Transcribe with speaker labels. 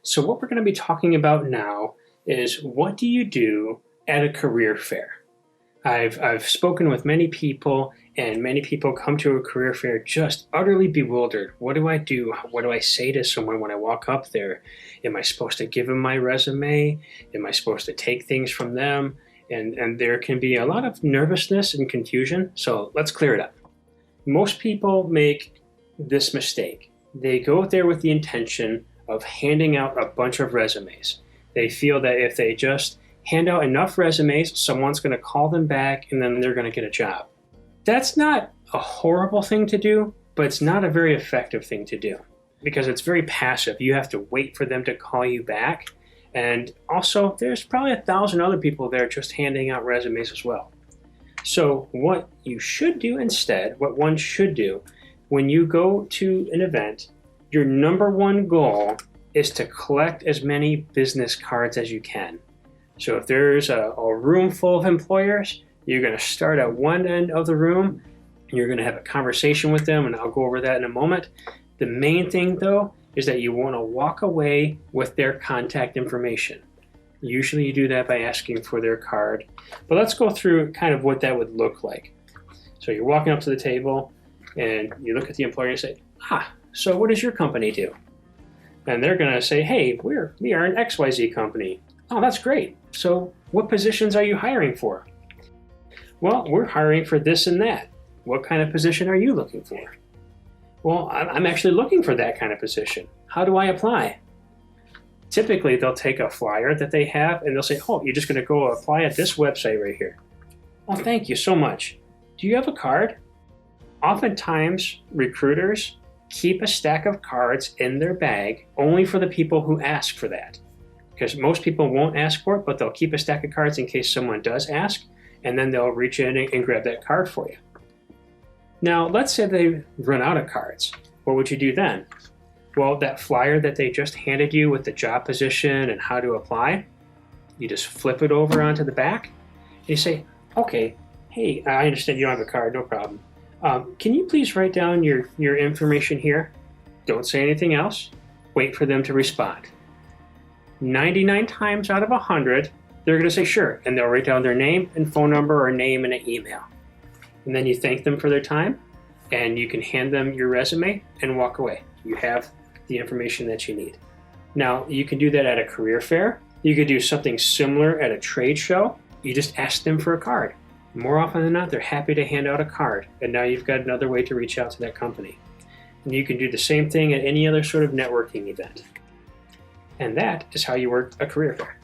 Speaker 1: So what we're going to be talking about now is what do you do at a career fair? I've spoken with many people, and many people come to a career fair just utterly bewildered. What do I do? What do I say to someone when I walk up there? Am I supposed to give them my resume? Am I supposed to take things from them? And there can be a lot of nervousness and confusion, so let's clear it up. Most people make this mistake. They go there with the intention of handing out a bunch of resumes. They feel that if they just hand out enough resumes, someone's going to call them back and then they're going to get a job. That's not a horrible thing to do, but it's not a very effective thing to do because it's very passive. You have to wait for them to call you back. And also, there's probably 1,000 other people there just handing out resumes as well. So what you should do instead, what one should do, when you go to an event, your number one goal is to collect as many business cards as you can. So if there's a room full of employers, you're going to start at one end of the room, and you're going to have a conversation with them, and I'll go over that in a moment. The main thing, though, is that you want to walk away with their contact information. Usually you do that by asking for their card. But let's go through kind of what that would look like. So you're walking up to the table, and you look at the employer and say, so what does your company do? And they're going to say, hey, we are an XYZ company. Oh, that's great. So what positions are you hiring for? Well, we're hiring for this and that. What kind of position are you looking for? Well, I'm actually looking for that kind of position. How do I apply? Typically, they'll take a flyer that they have and they'll say, oh, you're just going to go apply at this website right here. Oh, thank you so much. Do you have a card? Oftentimes, recruiters keep a stack of cards in their bag only for the people who ask for that. Because most people won't ask for it, but they'll keep a stack of cards in case someone does ask, and then they'll reach in and grab that card for you. Now, let's say they run out of cards. What would you do then? Well, that flyer that they just handed you with the job position and how to apply, you just flip it over onto the back, and you say, okay, hey, I understand you don't have a card, no problem. Can you please write down your information here? Don't say anything else. Wait for them to respond. 99 times out of 100, they're going to say sure, and they'll write down their name and phone number or name and an email. And then you thank them for their time, and you can hand them your resume and walk away. You have the information that you need. Now, you can do that at a career fair. You could do something similar at a trade show. You just ask them for a card. More often than not, they're happy to hand out a card, and now you've got another way to reach out to that company. And you can do the same thing at any other sort of networking event. And that is how you work a career fair.